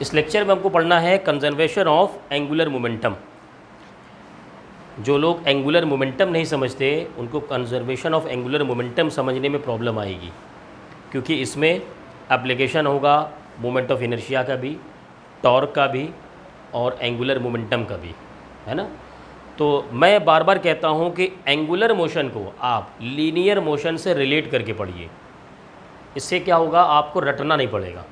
इस लेक्चर में हमको पढ़ना है कंजर्वेशन ऑफ एंगुलर मोमेंटम। जो लोग एंगुलर मोमेंटम नहीं समझते उनको कंजर्वेशन ऑफ एंगुलर मोमेंटम समझने में प्रॉब्लम आएगी, क्योंकि इसमें एप्लीकेशन होगा मोमेंट ऑफ इनर्शिया का भी, टॉर्क का भी और एंगुलर मोमेंटम का भी, है ना। तो मैं बार बार कहता हूँ कि एंगुलर मोशन को आप लीनियर मोशन से रिलेट करके पढ़िए। इससे क्या होगा, आपको रटना नहीं पड़ेगा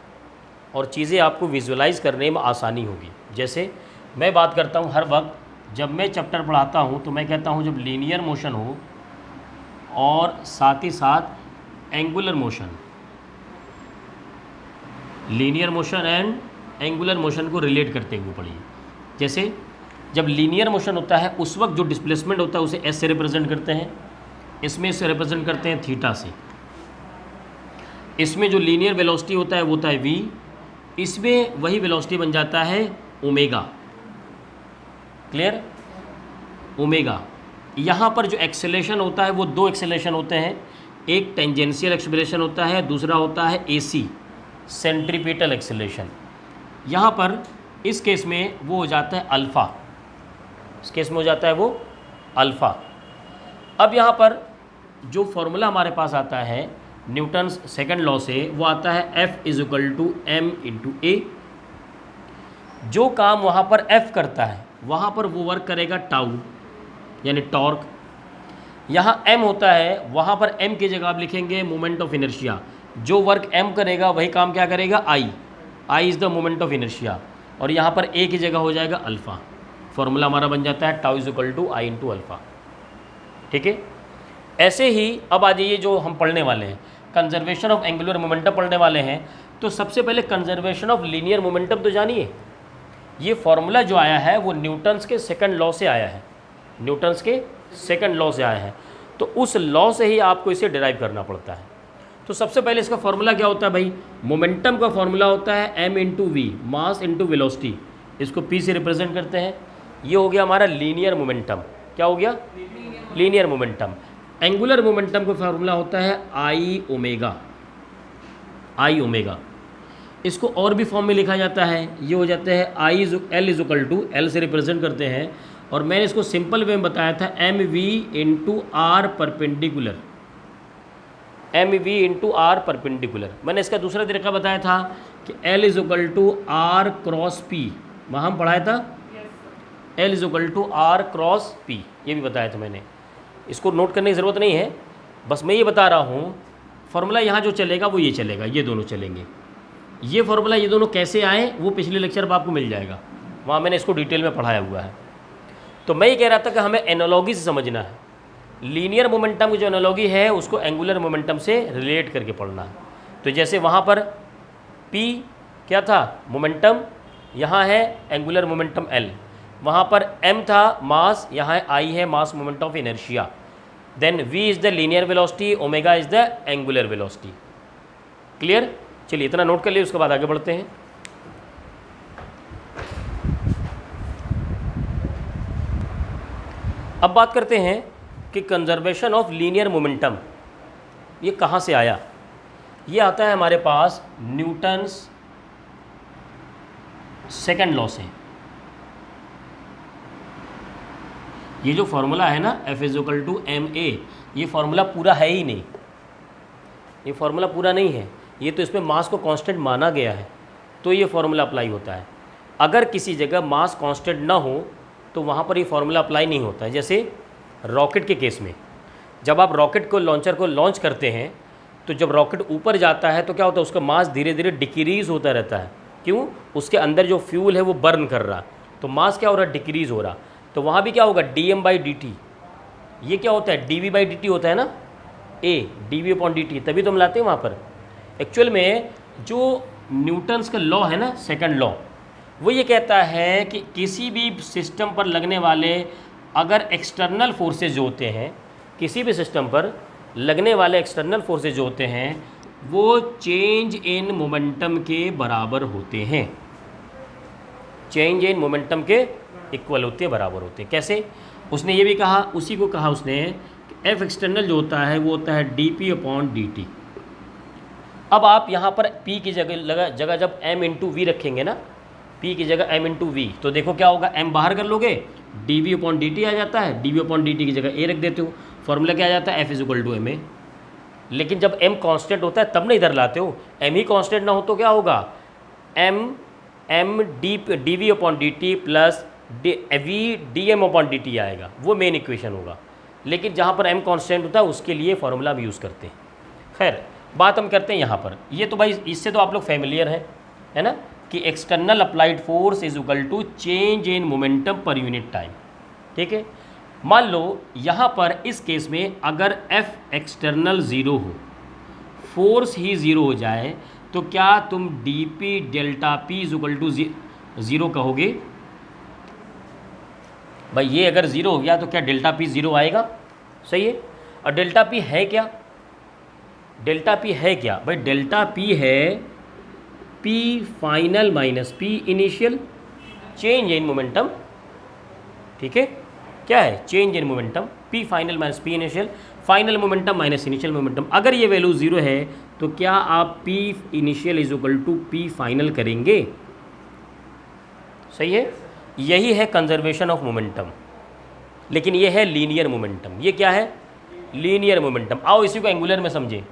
और चीज़ें आपको विजुअलाइज़ करने में आसानी होगी। जैसे मैं बात करता हूँ हर वक्त जब मैं चैप्टर पढ़ाता हूँ तो मैं कहता हूँ जब लीनियर मोशन हो और साथ ही साथ angular motion, linear motion and angular motion को रिलेट करते हुए पढ़िए। जैसे जब लीनियर मोशन होता है उस वक्त जो डिस्प्लेसमेंट होता है उसे एस से रिप्रेजेंट करते हैं, इसमें से रिप्रेजेंट करते हैं थीटा से। इसमें जो लीनियर वेलोसिटी होता है वो होता है वी, इसमें वही वेलोसिटी बन जाता है ओमेगा। Clear, omega. यहाँ पर जो एक्सेलेरेशन होता है वो दो एक्सेलेरेशन होते हैं, एक टेंजेंशियल एक्सेलेरेशन होता है, दूसरा होता है एसी सेंट्रीपिटल एक्सेलेरेशन। यहाँ पर इस केस में वो हो जाता है अल्फ़ा, इस केस में हो जाता है वो अल्फ़ा। अब यहाँ पर जो फॉर्मूला हमारे पास आता है न्यूटन्स सेकंड लॉ से, वो आता है F = m/a। जो काम वहाँ पर F करता है वहाँ पर वो वर्क करेगा टाउ यानी टॉर्क। यहाँ m होता है, वहाँ पर m की जगह आप लिखेंगे मोमेंट ऑफ इनर्शिया। जो वर्क m करेगा वही काम क्या करेगा, I is the moment of inertia, और यहाँ पर a की जगह हो जाएगा अल्फ़ा। फॉर्मूला हमारा बन जाता है टाउ = I × अल्फ़ा। ठीक है। ऐसे ही अब आ जाइए जो हम पढ़ने वाले हैं, कंजर्वेशन ऑफ एंगुलर मोमेंटम पढ़ने वाले हैं। तो सबसे पहले कंजर्वेशन ऑफ लीनियर मोमेंटम तो जानिए। ये फॉर्मूला जो आया है वो न्यूटन्स के सेकंड लॉ से आया है, न्यूटन्स के सेकंड लॉ से आया है। तो उस लॉ से ही आपको इसे डिराइव करना पड़ता है। तो सबसे पहले इसका फॉर्मूला क्या होता है भाई, मोमेंटम का फॉर्मूला होता है m × v, मास × वेलोसिटी। इसको p से रिप्रेजेंट करते हैं। ये हो गया हमारा लीनियर मोमेंटम। क्या हो गया, लीनियर मोमेंटम। एंगुलर मोमेंटम का फार्मूला होता है I ओमेगा। इसको और भी फॉर्म में लिखा जाता है, ये हो जाता है L L से रिप्रेजेंट करते हैं। और मैंने इसको सिंपल वे में बताया था mv × r perpendicular, mv × r perpendicular. मैंने इसका दूसरा तरीका बताया था कि L = r × p, वहाँ हम पढ़ाया था L = r × p, ये भी बताया था मैंने। इसको नोट करने की ज़रूरत नहीं है, बस मैं ये बता रहा हूँ फार्मूला यहाँ जो चलेगा वो ये चलेगा, ये दोनों चलेंगे। ये फार्मूला ये दोनों कैसे आए वो पिछले लेक्चर में आपको मिल जाएगा, वहाँ मैंने इसको डिटेल में पढ़ाया हुआ है। तो मैं ये कह रहा था कि हमें एनालॉजी से समझना है। लीनियर मोमेंटम की जो एनालॉजी है उसको एंगुलर मोमेंटम से रिलेट करके पढ़ना है। तो जैसे वहाँ पर P क्या था, मोमेंटम, यहाँ है एंगुलर मोमेंटम L। वहाँ पर m था मास, यहाँ I है mass moment of inertia. Then v is the linear velocity, omega is the angular velocity. Clear. चलिए इतना नोट कर लिए, उसके बाद आगे बढ़ते हैं। अब बात करते हैं कि कंजर्वेशन ऑफ लीनियर मोमेंटम ये कहाँ से आया। ये आता है हमारे पास न्यूटन्स सेकंड लॉ से। ये जो फार्मूला है ना F = ma, ये फार्मूला पूरा है ही नहीं, ये फार्मूला पूरा नहीं है। ये तो इसमें मास को कांस्टेंट माना गया है तो ये फार्मूला अप्लाई होता है। अगर किसी जगह मास कांस्टेंट ना हो तो वहाँ पर ये फार्मूला अप्लाई नहीं होता है। जैसे रॉकेट के केस में, जब आप रॉकेट को लॉन्चर को लॉन्च करते हैं तो जब रॉकेट ऊपर जाता है तो क्या होता है, उसका मास धीरे धीरे डिक्रीज़ होता रहता है। क्यों, उसके अंदर जो फ्यूल है वो बर्न कर रहा, तो मास क्या हो रहा है, डिक्रीज़ हो रहा। तो वहाँ भी क्या होगा, dm/dt। ये क्या होता है, dv/dt होता है ना, a dv/dt, तभी तो हम लाते हैं वहाँ पर। एक्चुअल में जो न्यूटन्स का लॉ है ना, सेकंड लॉ, वो ये कहता है कि किसी भी सिस्टम पर लगने वाले अगर एक्सटर्नल फोर्सेज जो होते हैं, किसी भी सिस्टम पर लगने वाले एक्सटर्नल फोर्सेज जो होते हैं वो चेंज इन मोमेंटम के बराबर होते हैं, चेंज इन मोमेंटम के इक्वल होते हैं, बराबर होते हैं। कैसे, उसने ये भी कहा, उसी को कहा उसने कि F एक्सटर्नल जो होता है वो होता है dp/dt। अब आप यहाँ पर p की जगह जब m इंटू वी रखेंगे ना, p की जगह m इंटू वी, तो देखो क्या होगा, m बाहर कर लोगे dv अपॉन dt आ जाता है, dv अपॉन dt की जगह a रख देते हो, फॉर्मूला क्या आ जाता है, f is equal to ma। लेकिन जब m कांस्टेंट होता है तब ना इधर लाते हो, m ही कांस्टेंट ना हो तो क्या होगा, m dv upon dt plus v dm upon dt आएगा, वो मेन इक्वेशन होगा। लेकिन जहाँ पर m कांस्टेंट होता है उसके लिए फॉर्मूला भी यूज़ करते हैं। खैर बात हम करते हैं यहाँ पर, ये तो भाई इससे तो आप लोग फैमिलियर हैं, है ना, कि external applied force is equal to change in momentum per unit time. ठीक है, मान लो यहाँ पर इस केस में अगर F एक्सटर्नल ज़ीरो हो, फोर्स ही ज़ीरो हो जाए, तो क्या तुम dp delta p is equal to zero कहोगे? भाई ये अगर ज़ीरो हो गया तो क्या डेल्टा p ज़ीरो आएगा? सही है। और डेल्टा p है क्या? डेल्टा p है क्या भाई? डेल्टा p है p final minus p initial, change in momentum. ठीक है, क्या है? Change in momentum, p final minus p initial, final momentum minus initial momentum. अगर ये वैल्यू ज़ीरो है तो क्या आप p initial is equal to p final करेंगे? सही है, यही है कंजर्वेशन ऑफ मोमेंटम। लेकिन ये है लीनियर मोमेंटम। ये क्या है? Linear momentum. आओ इसी को एंगुलर में समझें,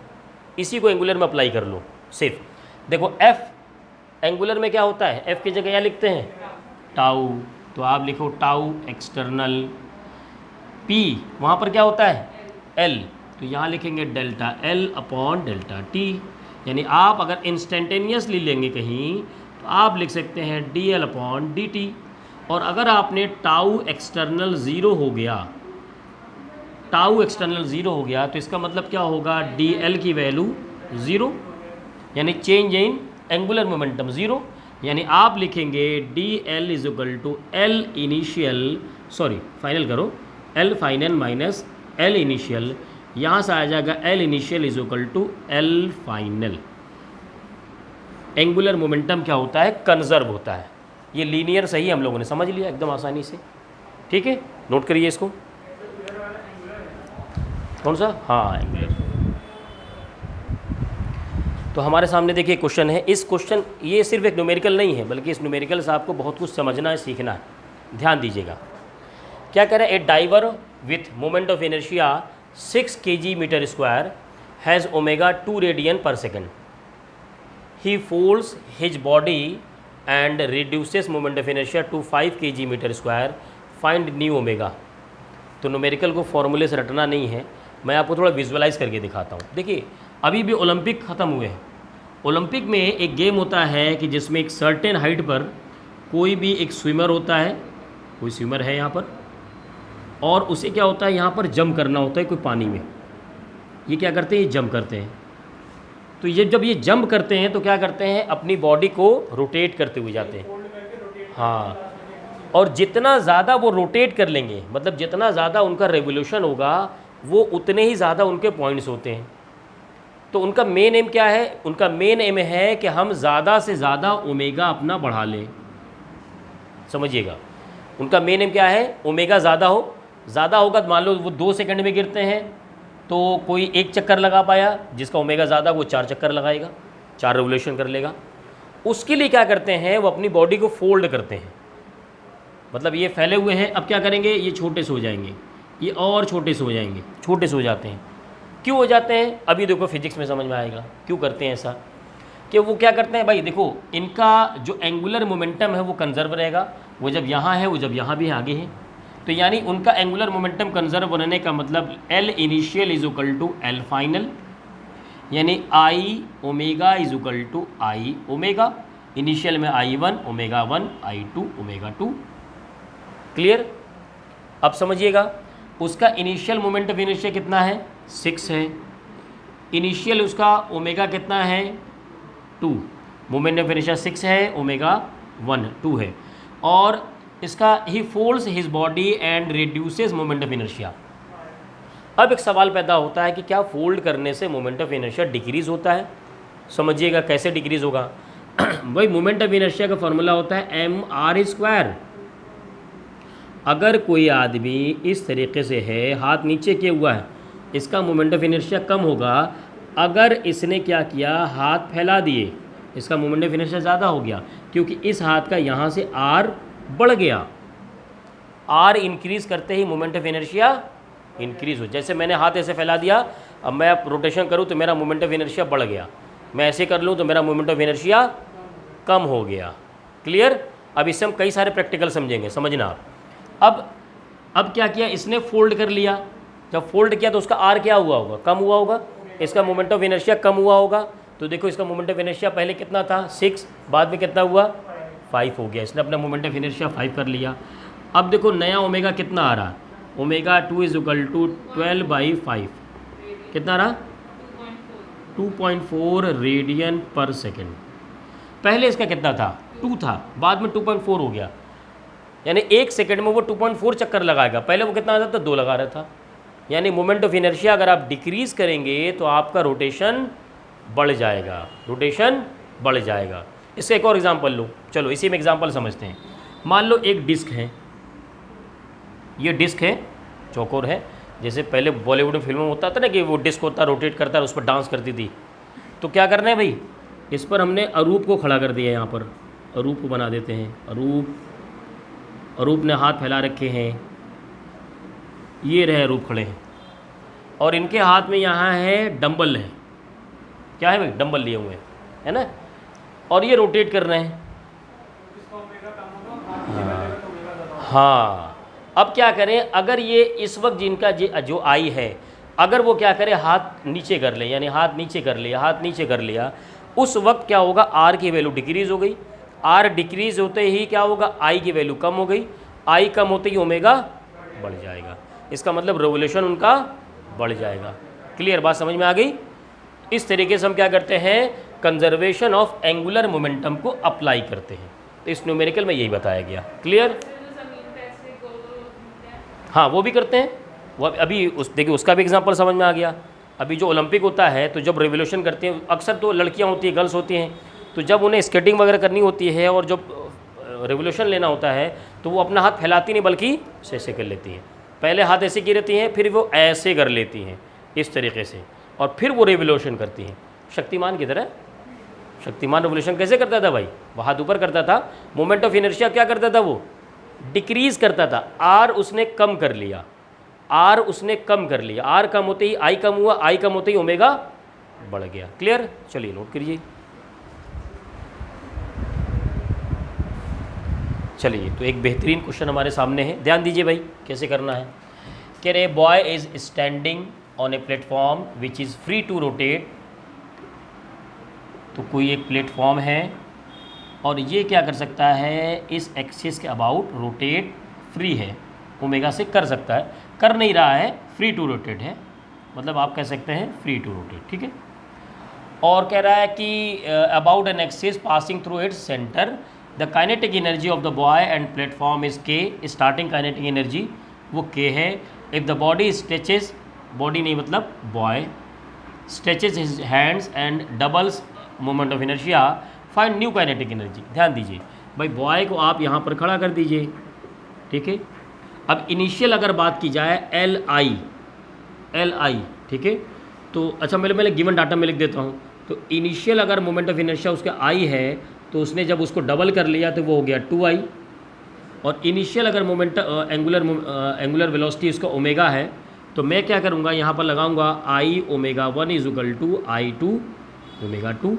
इसी को एंगुलर में अप्लाई कर लो। सिर्फ देखो F एंगुलर में क्या होता है, F की जगह क्या लिखते हैं, टाउ, तो आप लिखो टाउ एक्सटर्नल। P वहाँ पर क्या होता है, L, तो यहाँ लिखेंगे delta L upon delta T। यानी आप अगर इंस्टेंटेनियसली लेंगे कहीं तो आप लिख सकते हैं dl अपॉन dt। और अगर आपने टाउ एक्सटर्नल ज़ीरो हो गया, टाउ एक्सटर्नल ज़ीरो हो गया, तो इसका मतलब क्या होगा, dl की वैल्यू ज़ीरो, यानी change in angular momentum zero. यानी आप लिखेंगे dl is equal to l initial, sorry final करो, l final minus l initial, यहाँ से आ जाएगा l initial is equal to l final. Angular momentum क्या होता है, कंजर्व होता है। ये लीनियर सही हम लोगों ने समझ लिया एकदम आसानी से। ठीक है, नोट करिए इसको। कौन सा? हाँ, एंगुलर। तो हमारे सामने देखिए क्वेश्चन है। इस क्वेश्चन, ये सिर्फ एक न्यूमेरिकल नहीं है, बल्कि इस न्यूमेरिकल से आपको बहुत कुछ समझना है, सीखना है। ध्यान दीजिएगा, क्या कह रहा है, a diver with moment of inertia 6 kg metre square has omega 2 radian per second. He folds his body and reduces moment of inertia to 5 kg metre square, find new omega. तो न्यूमेरिकल को फॉर्मूले से रटना नहीं है, मैं आपको थोड़ा विजुअलाइज करके दिखाता हूँ। देखिए अभी भी ओलंपिक ख़त्म हुए हैं। ओलंपिक में एक गेम होता है कि जिसमें एक सर्टेन हाइट पर कोई भी एक स्विमर होता है, कोई स्विमर है यहाँ पर, और उसे क्या होता है, यहाँ पर जंप करना होता है कोई पानी में। ये क्या करते हैं, ये जंप करते हैं। तो ये जब ये जंप करते हैं तो क्या करते हैं, अपनी बॉडी को रोटेट करते हुए जाते हैं। हाँ, और जितना ज़्यादा वो रोटेट कर लेंगे, मतलब जितना ज़्यादा उनका रेवोल्यूशन होगा, वो उतने ही ज़्यादा उनके पॉइंट्स होते हैं। तो उनका मेन एम क्या है, उनका मेन एम है कि हम ज़्यादा से ज़्यादा ओमेगा अपना बढ़ा लें। समझिएगा, उनका मेन एम क्या है, ओमेगा ज़्यादा हो। ज़्यादा होगा तो मान लो वो 2 सेकंड में गिरते हैं, तो कोई 1 चक्कर लगा पाया, जिसका ओमेगा ज़्यादा वो 4 चक्कर लगाएगा, 4 रेवोल्यूशन कर लेगा। उसके लिए क्या करते हैं, वो अपनी बॉडी को फोल्ड करते हैं। मतलब ये फैले हुए हैं, अब क्या करेंगे, ये छोटे से हो जाएंगे, ये और छोटे से हो जाएंगे, छोटे से हो जाते हैं। क्यों हो जाते हैं, अभी देखो फिजिक्स में समझ में आएगा क्यों करते हैं ऐसा। कि वो क्या करते हैं भाई, देखो इनका जो एंगुलर मोमेंटम है वो कंजर्व रहेगा। वो जब यहाँ है, वो जब यहाँ भी आगे है, तो यानी उनका एंगुलर मोमेंटम कंजर्व बनने का मतलब L initial is equal to L final, यानी I omega is equal to I omega. Initial में I1 omega 1, I2 omega 2। Clear? अब समझिएगा, उसका इनिशियल मोमेंट ऑफ इनर्शिया कितना है, 6 है। इनिशियल उसका ओमेगा कितना है, 2। मोमेंट ऑफ इनर्शिया 6 है, ओमेगा 1 2 है। और इसका he folds his body and reduces moment of inertia. अब एक सवाल पैदा होता है कि क्या फोल्ड करने से मोमेंट ऑफ इनर्शिया डिक्रीज़ होता है? समझिएगा कैसे डिक्रीज़ होगा। भाई मोमेंट ऑफ इनर्शिया का फॉर्मूला होता है mr²। अगर कोई आदमी इस तरीके से है, हाथ नीचे किया हुआ है, इसका मोमेंट ऑफ इनर्शिया कम होगा, अगर इसने क्या किया, हाथ फैला दिए, इसका मोमेंट ऑफ इनर्शिया ज़्यादा हो गया, क्योंकि इस हाथ का यहाँ से आर बढ़ गया। आर इंक्रीज करते ही मोमेंट ऑफ इनर्शिया इंक्रीज हो। जैसे मैंने हाथ ऐसे फैला दिया, अब मैं रोटेशन करूँ तो मेरा मोमेंट ऑफ इनर्शिया बढ़ गया, मैं ऐसे कर लूँ तो मेरा मोमेंट ऑफ इनर्शिया कम हो गया। क्लियर। अब इससे हम कई सारे प्रैक्टिकल समझेंगे, समझना। अब क्या किया इसने, फोल्ड कर लिया। जब फोल्ड किया तो उसका आर क्या हुआ होगा, कम हुआ होगा, इसका मोमेंट ऑफ इनर्शिया कम हुआ होगा। तो देखो इसका मोमेंट ऑफ इनर्शिया पहले कितना था 6, बाद में कितना हुआ 5 हो गया, इसने अपना मोमेंट ऑफ इनर्शिया 5 कर लिया। अब देखो नया ओमेगा कितना आ रहा, ओमेगा 2 = 12/5, कितना रहा 2.4 रेडियन पर सेकेंड। पहले इसका कितना था 2 था, बाद में 2.4 हो गया, यानी 1 सेकेंड में वो 2.4 चक्कर लगाएगा। पहले वो कितना आता था 2 लगा रहा था। यानी मोमेंट ऑफ इनर्शिया अगर आप डिक्रीज़ करेंगे तो आपका रोटेशन बढ़ जाएगा, रोटेशन बढ़ जाएगा। इसका एक और एग्जांपल लो, चलो इसी में एग्जांपल समझते हैं। मान लो एक डिस्क है, ये डिस्क है, चौकोर है, जैसे पहले बॉलीवुड फिल्मों में होता था ना कि वो डिस्क होता रोटेट करता है, उस पर डांस करती थी। तो क्या करना है भाई, इस पर हमने अरूप को खड़ा कर दिया, यहाँ पर अरूप को बना देते हैं। अरूप ने हाथ फैला रखे हैं, ये रहे अरूप खड़े हैं, और इनके हाथ में यहाँ है डंबल है, क्या है भाई डंबल लिए हुए हैं, है ना, और ये रोटेट कर रहे हैं। हाँ, अब क्या करें, अगर ये इस वक्त जिनका जो आई है, अगर वो क्या करे हाथ नीचे कर ले, यानी हाथ नीचे कर लिया, हाथ नीचे कर लिया, उस वक्त क्या होगा, आर की वैल्यू डिक्रीज़ हो गई। आर डिक्रीज़ होते ही क्या होगा, आई की वैल्यू कम हो गई, आई कम होते ही ओमेगा बढ़ जाएगा। इसका मतलब रेवोल्यूशन उनका बढ़ जाएगा। क्लियर, बात समझ में आ गई। इस तरीके से हम क्या करते हैं, कंजर्वेशन ऑफ एंगुलर मोमेंटम को अप्लाई करते हैं। तो इस न्यूमेरिकल में यही बताया गया। क्लियर। हाँ वो भी करते हैं, वो अभी देखिए उसका भी एग्जांपल समझ में आ गया। अभी जो ओलंपिक होता है तो जब रिवोल्यूशन करते हैं, अक्सर तो लड़कियां होती हैं, गर्ल्स होती हैं, तो जब उन्हें स्केटिंग वगैरह करनी होती है और जब रिवोल्यूशन लेना होता है तो वो अपना हाथ फैलाती नहीं बल्कि ऐसे कर लेती हैं। पहले हाथ ऐसे की रहती हैं, फिर वो ऐसे कर लेती हैं इस तरीके से, और फिर वो रिवोल्यूशन करती हैं शक्तिमान की तरह। शक्तिमान रिवोल्यूशन कैसे करता था भाई, वो हाथ ऊपर करता था, मोमेंट ऑफ इनर्शिया क्या करता था, वो डिक्रीज़ करता था। आर उसने कम कर लिया, आर उसने कम कर लिया, आर कम होते ही आई कम हुआ, आई कम होते ही ओमेगा बढ़ गया। क्लियर, चलिए नोट करिए। चलिए तो एक बेहतरीन क्वेश्चन हमारे सामने है, ध्यान दीजिए भाई कैसे करना है। कह रहे boy is standing on a platform which is free to rotate. तो कोई एक प्लेटफॉर्म है और ये क्या कर सकता है, इस एक्सिस के अबाउट रोटेट फ्री है, ओमेगा से कर सकता है, कर नहीं रहा है, फ्री टू रोटेट है, मतलब आप कह सकते हैं फ्री टू रोटेट। ठीक है। और कह रहा है कि about an axis passing through its centre the kinetic energy of the boy and platform is के। स्टार्टिंग काइनेटिक एनर्जी वो के है। If the body stretches, body नहीं मतलब boy, stretches his hands and doubles moment of inertia, find new kinetic energy. ध्यान दीजिए भाई, boy को आप यहाँ पर खड़ा कर दीजिए, ठीक है। अब इनिशियल अगर बात की जाए एल आई, ठीक है, तो अच्छा मैं गिवन डाटा में लिख देता हूँ। तो इनिशियल अगर मोमेंट ऑफ इनर्शिया उसका आई है, तो उसने जब उसको डबल कर लिया तो वो हो गया 2i। और इनिशियल अगर मोमेंट एंगुलर वेलोसिटी उसका ओमेगा है, तो मैं क्या करूँगा, यहाँ पर लगाऊंगा आई ओमेगा 1 = I2 ओमेगा 2।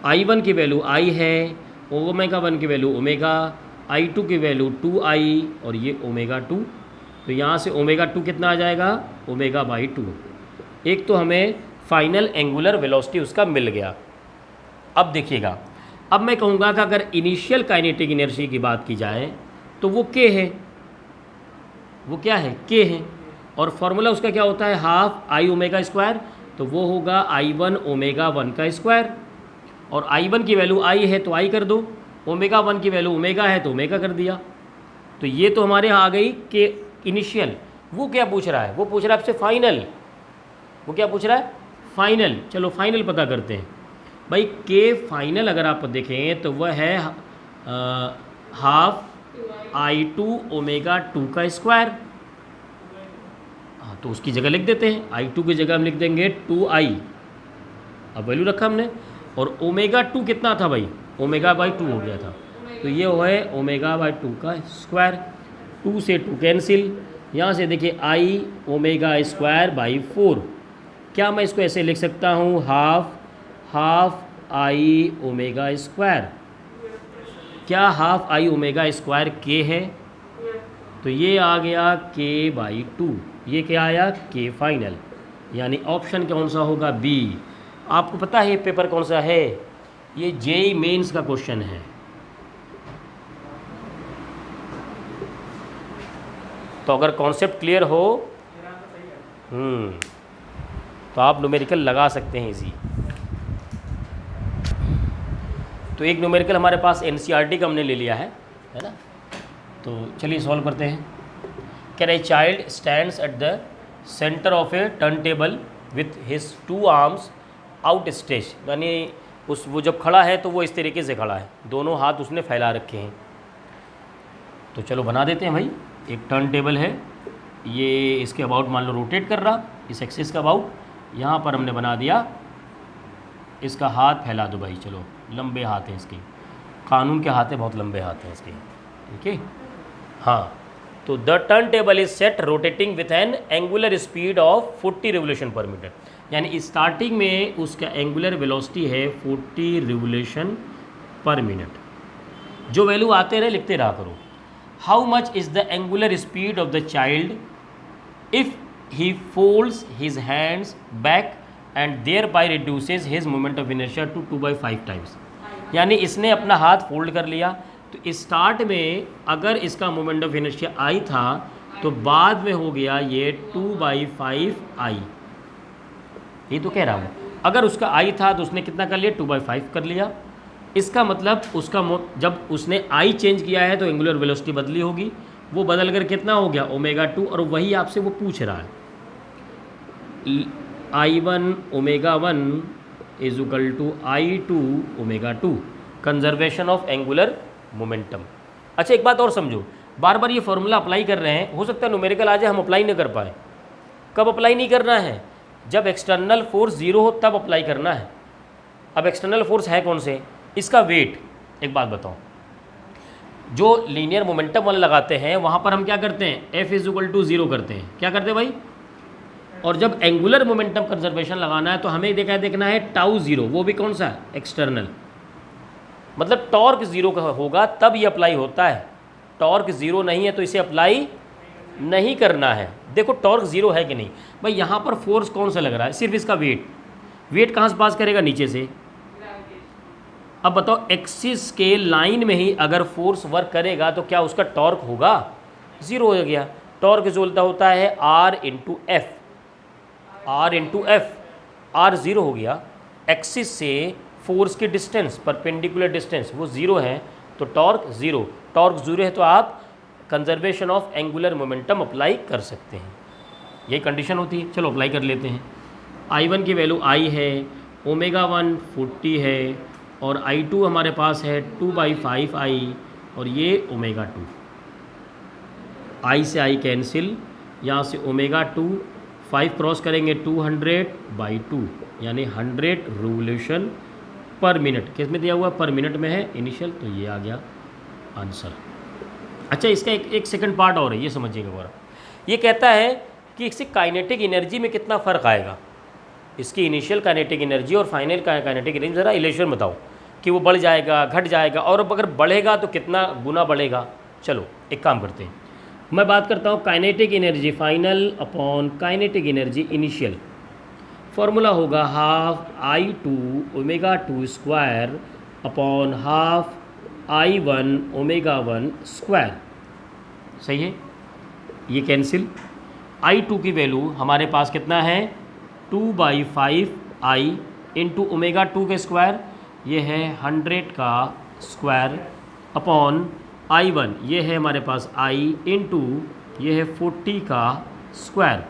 I1 की वैल्यू आई है, ओमेगा 1 की वैल्यू ओमेगा, I2 की वैल्यू 2i और ये ओमेगा 2। तो यहाँ से ओमेगा 2 कितना आ जाएगा, ओमेगा/2। एक तो हमें फाइनल एंगुलर वेलोसिटी उसका मिल गया। अब देखिएगा, अब मैं कहूँगा कि अगर इनिशियल काइनेटिक इनर्जी की बात की जाए तो वो के है, वो क्या है, के है। और फॉर्मूला उसका क्या होता है, हाफ आई ओमेगा स्क्वायर, तो वो होगा I1 ओमेगा 1 का स्क्वायर। और I1 की वैल्यू आई है तो आई कर दो, ओमेगा 1 की वैल्यू ओमेगा है तो ओमेगा कर दिया। तो ये तो हमारे यहाँ आ गई के इनिशियल। वो क्या पूछ रहा है, वो पूछ रहा है आपसे फाइनल। वो क्या पूछ रहा है, फाइनल। चलो फाइनल पता करते हैं भाई। के फाइनल अगर आप देखें तो वह है हाफ I2 ओमेगा 2 का स्क्वायर। हाँ, तो उसकी जगह लिख देते हैं, I2 की जगह हम लिख देंगे 2i अब वैल्यू रखा हमने, और ओमेगा 2 कितना था भाई, ओमेगा बाई 2 हो गया था, तो ये है ओमेगा बाई 2 का स्क्वायर। 2 से 2 कैंसिल, यहाँ से देखिए आई ओमेगा स्क्वायर बाई 4। क्या मैं इसको ऐसे लिख सकता हूँ, हाफ आई ओमेगा स्क्वायर। क्या हाफ आई ओमेगा स्क्वायर के है, तो ये आ गया के बाई 2। ये क्या आया, के फाइनल, यानी ऑप्शन कौन सा होगा, बी। आपको पता है ये पेपर कौन सा है, ये जेईई मेंस का क्वेश्चन है। तो अगर कॉन्सेप्ट क्लियर हो तो आप न्यूमेरिकल लगा सकते हैं इजी। तो एक न्यूमेरिकल हमारे पास एनसीईआरटी का हमने ले लिया है ना। तो चलिए सॉल्व करते हैं। Can a child stands at the centre of A turn table with his 2 arms out stretch, यानी वो जब खड़ा है तो वो इस तरीके से खड़ा है, दोनों हाथ उसने फैला रखे हैं। तो चलो बना देते हैं भाई। एक टर्न टेबल है, ये इसके अबाउट मान लो रोटेट कर रहा, इस एक्सिस का अबाउट। यहाँ पर हमने बना दिया, इसका हाथ फैला दो भाई, चलो लंबे हाथ हैं इसके, कानून के हाथ हैं, बहुत लंबे हाथ हैं इसके, ठीक है। हाँ, तो the turn table is set rotating with an angular speed of 40 revolution per metre, यानी स्टार्टिंग में उसका एंगुलर वेलोसिटी है 40 रिवोल्यूशन पर मिनट। जो वैल्यू आते रहे लिखते रहा करो। How much is the angular speed of the child if he folds his hands back and thereby reduces his moment of inertia to 2/5 times, यानी इसने अपना हाथ फोल्ड कर लिया, तो स्टार्ट में अगर इसका मोमेंट ऑफ इनर्शिया आई था तो बाद में हो गया ये 2/5 आई। ये तो कह रहा हूँ, अगर उसका आई था तो उसने कितना कर लिया, 2/5 कर लिया। इसका मतलब उसका जब उसने आई चेंज किया है तो एंगुलर वेलोसिटी बदली होगी, वो बदल कर कितना हो गया, ओमेगा 2, और वही आपसे वो पूछ रहा है। I1 omega 1 is equal to I2 omega 2, conservation of angular momentum. अच्छा एक बात और समझो, बार बार ये फॉर्मूला अप्लाई कर रहे हैं, हो सकता है न्यूमेरिकल आ जाए हम अप्लाई नहीं कर पाए। कब अप्लाई नहीं करना है, जब एक्सटर्नल फोर्स 0 हो तब अप्लाई करना है। अब एक्सटर्नल फोर्स है कौन से, इसका वेट। एक बात बताओ, जो लीनियर मोमेंटम वाले लगाते हैं वहाँ पर हम क्या करते हैं, F इज इक्वल टू 0 करते हैं, क्या करते हैं भाई। और जब एंगुलर मोमेंटम कंजर्वेशन लगाना है तो हमें देखना है टाउ 0, वो भी कौन सा, एक्सटर्नल। मतलब टॉर्क 0 का होगा तब ये अप्लाई होता है, टॉर्क 0 नहीं है तो इसे अप्लाई नहीं करना है। देखो टॉर्क 0 है कि नहीं भाई, यहाँ पर फोर्स कौन सा लग रहा है, सिर्फ इसका वेट कहाँ से पास करेगा, नीचे से। अब बताओ एक्सिस के लाइन में ही अगर फोर्स वर्क करेगा तो क्या उसका टॉर्क होगा, 0 हो गया। टॉर्क जो होता है R इंटू एफ, R 0 हो गया। एक्सिस से फोर्स की डिस्टेंस, परपेंडिकुलर डिस्टेंस वो 0 है, तो टॉर्क 0 है तो आप conservation of angular momentum apply कर सकते हैं, यही कंडीशन होती है। चलो अप्लाई कर लेते हैं। I1 की वैल्यू I है, ओमेगा 1 40 है, और I2 हमारे पास है 2/5 I, और ये ओमेगा 2। I से I कैंसिल, यहाँ से ओमेगा 2 5 क्रॉस करेंगे 200/2, यानी 100 रिवोल्यूशन पर मिनट। किस में दिया हुआ, पर मिनट में है इनिशियल, तो ये आ गया आंसर। अच्छा इसका एक सेकंड पार्ट और है, ये समझिएगा गौरव। ये कहता है कि इससे काइनेटिक एनर्जी में कितना फ़र्क आएगा, इसकी इनिशियल काइनेटिक एनर्जी और फाइनल काइनेटिक एनर्जी, ज़रा इलेक्शन बताओ कि वो बढ़ जाएगा, घट जाएगा, और अगर बढ़ेगा तो कितना गुना बढ़ेगा। चलो एक काम करते हैं, मैं बात करता हूँ kinetic energy final upon kinetic energy initial. Formula होगा half I2 omega 2 square upon half I1 omega 1 square. सही है, ये कैंसिल। I2 की वैल्यू हमारे पास कितना है, 2/5 I इंटू ओमेगा 2 के स्क्वायर, ये है 100 का स्क्वायर, अपॉन I1 ये है हमारे पास I इंटू ये है 40 का स्क्वायर।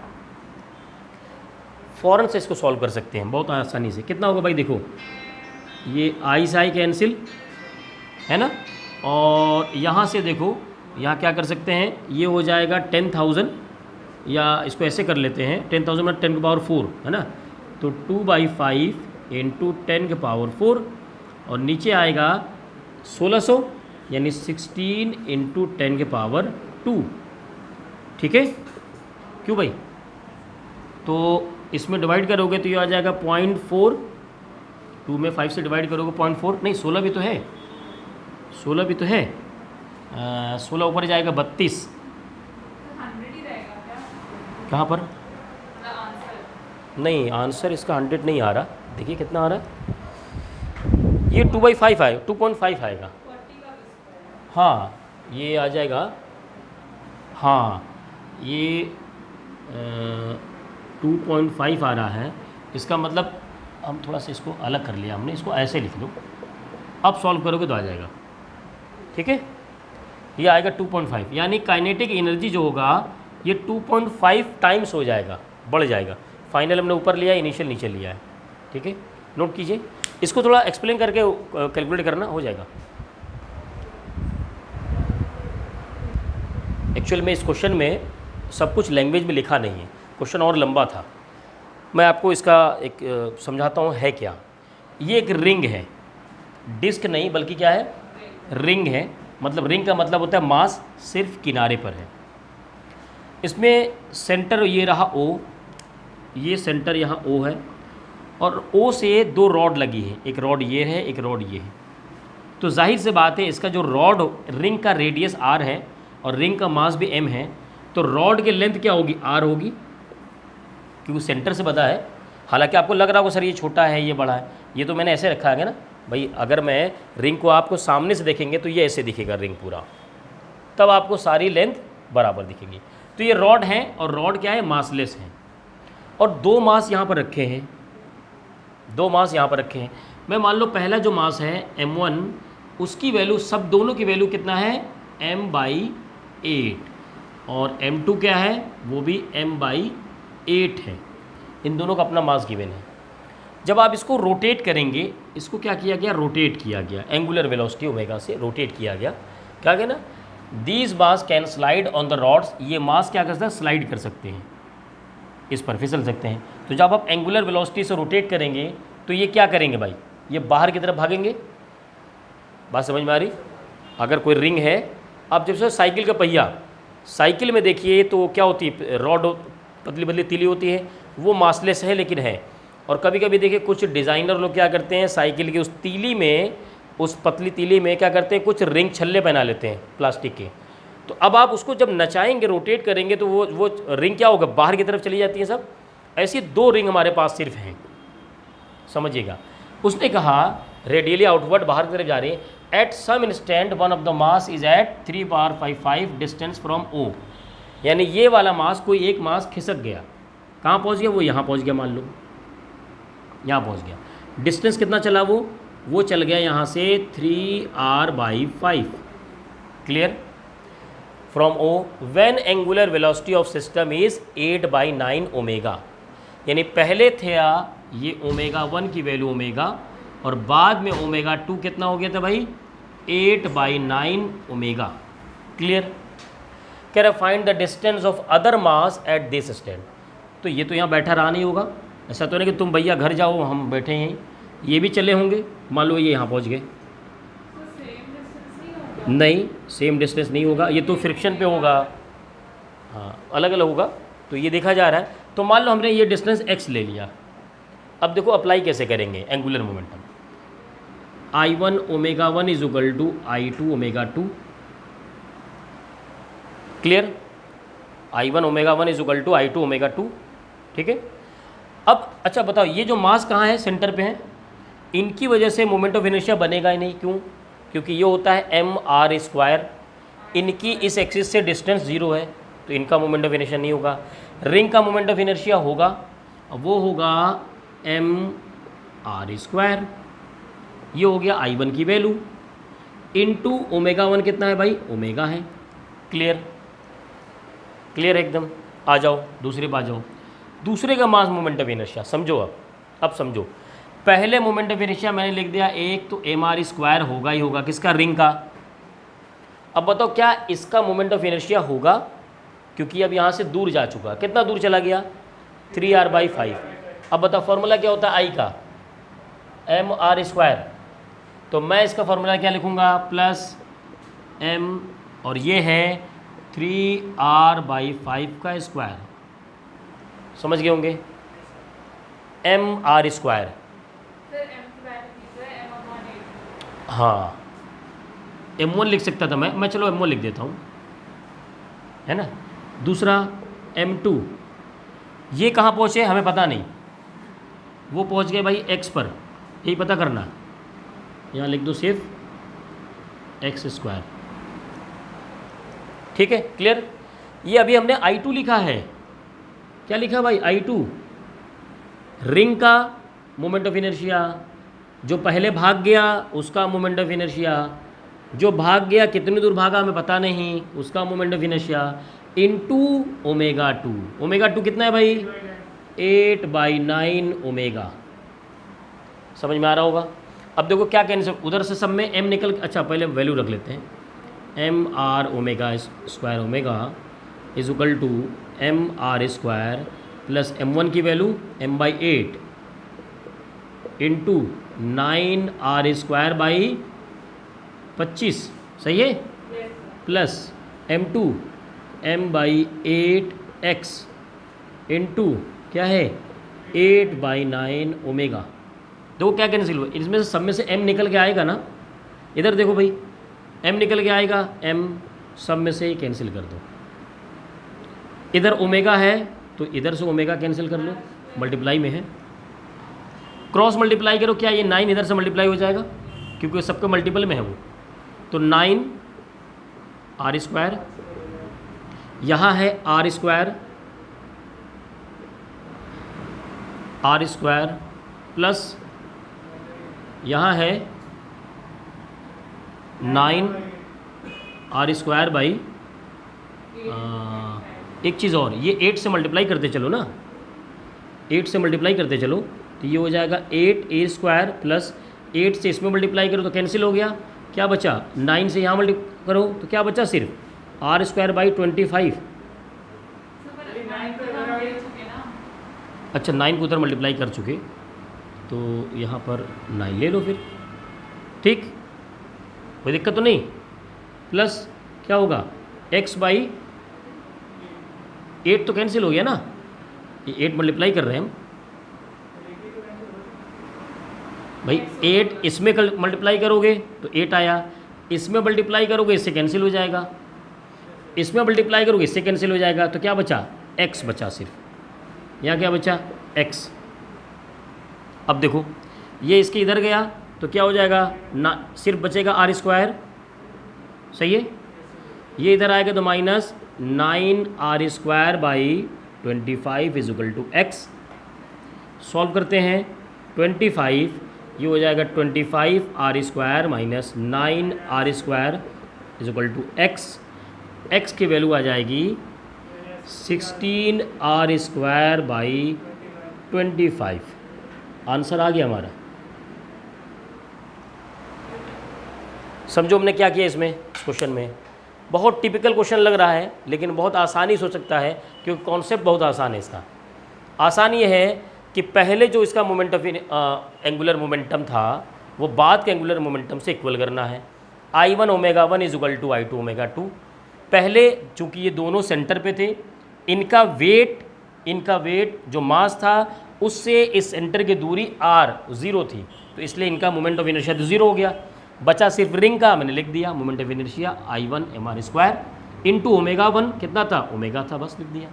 फ़ौरन से इसको सॉल्व कर सकते हैं बहुत आसानी से। कितना होगा भाई, देखो ये I से I कैंसिल है ना, और यहाँ से देखो यहाँ क्या कर सकते हैं, ये हो जाएगा 10,000, या इसको ऐसे कर लेते हैं 10,000 में 10 की पावर 4 है ना, तो 2/5 इंटू 10 के पावर 4 और नीचे आएगा 1600 यानी 16 इंटू 10 के पावर 2। ठीक है, क्यों भाई? तो इसमें डिवाइड करोगे तो ये आ जाएगा 0.4, 2 में 5 से डिवाइड करोगे 0.4, नहीं 16 भी तो है, 16 भी तो है, 16 ऊपर जाएगा 32। कहाँ पर? नहीं, आंसर इसका 100 नहीं आ रहा। देखिए कितना आ रहा है, ये 2/5 आएगा, 2.5 आएगा। हाँ ये आ जाएगा, हाँ ये 2.5 आ रहा है। इसका मतलब हम थोड़ा सा इसको अलग कर लिया हमने, इसको ऐसे लिख लो, अब सॉल्व करोगे तो आ जाएगा। ठीक है, ये आएगा 2.5, यानी काइनेटिक एनर्जी जो होगा ये 2.5 टाइम्स हो जाएगा, बढ़ जाएगा। फाइनल हमने ऊपर लिया है, इनिशियल नीचे लिया है। ठीक है, नोट कीजिए, इसको थोड़ा एक्सप्लेन करके कैलकुलेट करना, हो जाएगा। एक्चुअल में इस क्वेश्चन में सब कुछ लैंग्वेज में लिखा नहीं है, क्वेश्चन और लंबा था। मैं आपको इसका एक समझाता हूँ है क्या। ये एक रिंग है, डिस्क नहीं बल्कि क्या है, रिंग है। मतलब रिंग का मतलब होता है मास सिर्फ किनारे पर है। इसमें सेंटर ये रहा O, ये सेंटर यहाँ O है और O से 2 रॉड लगी है, एक रॉड ये है, एक रॉड ये है। तो जाहिर से बात है इसका जो रॉड, रिंग का रेडियस R है और रिंग का मास भी M है, तो रॉड की लेंथ क्या होगी, R होगी, क्योंकि सेंटर से बता है। हालांकि आपको लग रहा होगा सर ये छोटा है ये बड़ा है, ये तो मैंने ऐसे रखा है ना भाई। अगर मैं रिंग को आपको सामने से देखेंगे तो ये ऐसे दिखेगा रिंग पूरा, तब आपको सारी लेंथ बराबर दिखेगी। तो ये रॉड है और रॉड क्या है, मासलेस है। और 2 मास यहाँ पर रखे हैं, 2 मास यहाँ पर रखे हैं। मैं मान लो पहला जो मास है M1, उसकी वैल्यू, सब दोनों की वैल्यू कितना है, m/8, और M2 क्या है, वो भी m/8 है। इन दोनों का अपना मास गिवन है। जब आप इसको रोटेट करेंगे, इसको क्या किया गया, रोटेट किया गया, एंगुलर वेलोसिटी ओमेगा से रोटेट किया गया। क्या गया ना, these mass can slide on the rods, ये मास क्या कर सकते हैं, स्लाइड कर सकते हैं, इस पर फिसल सकते हैं। तो जब आप एंगुलर वेलोसिटी से रोटेट करेंगे तो ये क्या करेंगे भाई, ये बाहर की तरफ भागेंगे। बात समझ में आ रही? अगर कोई रिंग है, आप जब से साइकिल का पहिया, साइकिल में देखिए तो क्या होती है, रॉड पतली पतली तीली होती है, वो मासलेस है लेकिन है। और कभी कभी देखिए कुछ डिज़ाइनर लोग क्या करते हैं, साइकिल की उस तीली में, उस पतली तीली में क्या करते हैं, कुछ रिंग छल्ले पहना लेते हैं प्लास्टिक के। तो अब आप उसको जब नचाएंगे, रोटेट करेंगे तो वो रिंग क्या होगा, बाहर की तरफ चली जाती है सब। ऐसी 2 रिंग हमारे पास सिर्फ हैं, समझिएगा। उसने कहा रेडियली आउटवर्ड, बाहर की तरफ जा रही है। At some instant one of the mass is at 3/55 distance from O, यानी ये वाला मास, कोई एक मास खिसक गया, कहाँ पहुँच गया, वो यहाँ पहुँच गया, मान लो यहाँ पहुँच गया। डिस्टेंस कितना चला वो चल गया यहाँ से 3r/5, clear, from O, when angular velocity of system is 8/9 omega. यानी पहले थे ये ओमेगा 1 की वैल्यू ओमेगा, और बाद में ओमेगा 2 कितना हो गया था भाई, 8/9 ओमेगा, क्लियर। कह रहा find the distance of other mass at this stand. तो ये तो यहाँ बैठा रहा नहीं होगा, ऐसा तो नहीं कि तुम भैया घर जाओ हम बैठे हैं, ये भी चले होंगे। मान लो ये यहाँ पहुँच गए, नहीं सेम डिस्टेंस नहीं होगा, ये तो फ्रिक्शन पे होगा, हाँ अलग अलग होगा। तो ये देखा जा रहा है। तो मान लो हमने ये डिस्टेंस x ले लिया। अब देखो अप्लाई कैसे करेंगे angular momentum. I1 omega 1 is equal to I2 omega 2, clear. I1 omega 1 is equal to I2 omega 2, ठीक है। अब अच्छा बताओ, ये जो मास कहाँ है, सेंटर पे है, इनकी वजह से मोमेंट ऑफ इनर्शिया बनेगा ही नहीं। क्यों? क्योंकि ये होता है mr², इनकी इस एक्सिस से डिस्टेंस 0 है, तो इनका मोमेंट ऑफ इनर्शिया नहीं होगा। रिंग का मोमेंट ऑफ इनर्शिया होगा, वो होगा mr²। ये हो गया I1 की वैल्यू, इनटू ओमेगा 1 कितना है भाई, ओमेगा है, क्लियर, क्लियर एकदम। आ जाओ दूसरे पे आ जाओ। दूसरे का मास मोमेंट ऑफ इनर्शिया समझो। अब समझो, पहले मोमेंट ऑफ इनर्शिया मैंने लिख दिया एक, तो mr² होगा ही होगा, किसका, रिंग का। अब बताओ क्या इसका मोमेंट ऑफ इनर्शिया होगा, क्योंकि अब यहाँ से दूर जा चुका, कितना दूर चला गया, 3r/5। अब बताओ फॉर्मूला क्या होता है I का, एम आर स्क्वायर, तो मैं इसका फॉर्मूला क्या लिखूँगा, प्लस एम, और ये है 3r/5 का स्क्वायर, समझ गए होंगे, एम आर स्क्वायर। हाँ m1 लिख सकता था मैं चलो m1 लिख देता हूँ, है ना। दूसरा m2, ये कहाँ पहुँचे हमें पता नहीं, वो पहुँच गए भाई x पर, यही पता करना, यहाँ लिख दो सिर्फ x²। ठीक है, क्लियर। ये अभी हमने I2 लिखा है, क्या लिखा भाई, I2 रिंग का मोमेंट ऑफ इनर्शिया, जो पहले भाग गया उसका मोमेंट ऑफ इनर्शिया, जो भाग गया कितनी दूर भागा हमें पता नहीं, उसका moment of inertia, into omega 2। Omega 2 कितना है भाई, 8/9 ओमेगा, समझ में आ रहा होगा। अब देखो क्या कैंसिल, उधर से सब में m निकल, अच्छा पहले वैल्यू रख लेते हैं, mr² omega is equal to mr² plus m1 की वैल्यू m/8 इंटू 9r²/25, सही है, प्लस m2 m/8x इंटू क्या है 8/9 ओमेगा। देखो क्या कैंसिल हुआ, इसमें से सब में से m निकल के आएगा ना, इधर देखो भाई m निकल के आएगा, m सब में से ही कैंसिल कर दो, इधर ओमेगा है तो इधर से ओमेगा कैंसिल कर लो, मल्टीप्लाई में है, क्रॉस मल्टीप्लाई करो, क्या ये 9 इधर से मल्टीप्लाई हो जाएगा क्योंकि सबके मल्टीपल में है वो, तो 9r², यहाँ है r² प्लस यहाँ है 9r² एक चीज़ और, ये 8 से मल्टीप्लाई करते चलो ना, 8 से मल्टीप्लाई करते चलो तो ये हो जाएगा 8a² प्लस 8 से इसमें मल्टीप्लाई करो तो कैंसिल हो गया, क्या बचा, 9 से यहाँ मल्टीप्लाई करो तो क्या बचा, सिर्फ r²/25। अच्छा 9 को उधर मल्टीप्लाई कर चुके तो यहाँ पर 9 ले लो फिर, ठीक, कोई दिक्कत तो नहीं, प्लस क्या होगा x/8 तो कैंसिल हो गया ना, ये 8 मल्टीप्लाई कर रहे हैं हम भाई, 8 इसमें मल्टीप्लाई करोगे तो 8 आया, इसमें मल्टीप्लाई करोगे इससे कैंसिल हो जाएगा, इसमें मल्टीप्लाई करोगे इससे कैंसिल हो जाएगा, तो क्या बचा, x बचा सिर्फ, यहाँ क्या बचा, x। अब देखो ये इसके इधर गया तो क्या हो जाएगा ना, सिर्फ बचेगा r², सही है, ये इधर आएगा तो minus 9r²/25 is equal to x। Solve करते हैं, 25 ये हो जाएगा 25r² minus 9r² is equal to x, x की वैल्यू आ जाएगी 16r²/25, आंसर आ गया हमारा। समझो हमने क्या किया इसमें, इस क्वेश्चन में बहुत टिपिकल क्वेश्चन लग रहा है लेकिन बहुत आसानी से हो सकता है क्योंकि कॉन्सेप्ट बहुत आसान है इसका। आसान ये है कि पहले जो इसका मोमेंट ऑफ एंगुलर मोमेंटम था वो बाद के एंगुलर मोमेंटम से इक्वल करना है, I1 ω1 is equal to I2 ω2। पहले चूँकि ये दोनों सेंटर पे थे, इनका वेट जो मास था उससे इस सेंटर की दूरी r 0 थी, तो इसलिए इनका मोमेंट ऑफ इनर्शिया तो 0 हो गया, बचा सिर्फ रिंग का, मैंने लिख दिया moment of inertia I1 mr² into ω1 कितना था, ओमेगा था, बस लिख दिया।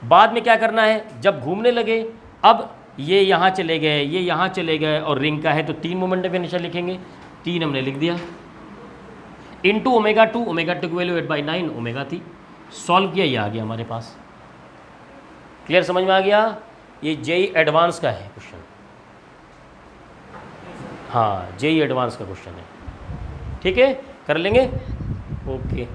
बाद में क्या करना है, जब घूमने लगे, अब ये यहाँ चले गए, ये यहाँ चले गए और रिंग का है तो 3 मोमेंट ऑफ इनर्शिया लिखेंगे, 3 हमने लिख दिया, इंटू ω2 की वैल्यू 8/9 ओमेगा थी। सॉल्व किया, ये आ गया हमारे पास। क्लियर, समझ में आ गया। ये जेई एडवांस का है क्वेश्चन, हाँ जेई एडवांस का क्वेश्चन है, ठीक है, कर लेंगे, ओके।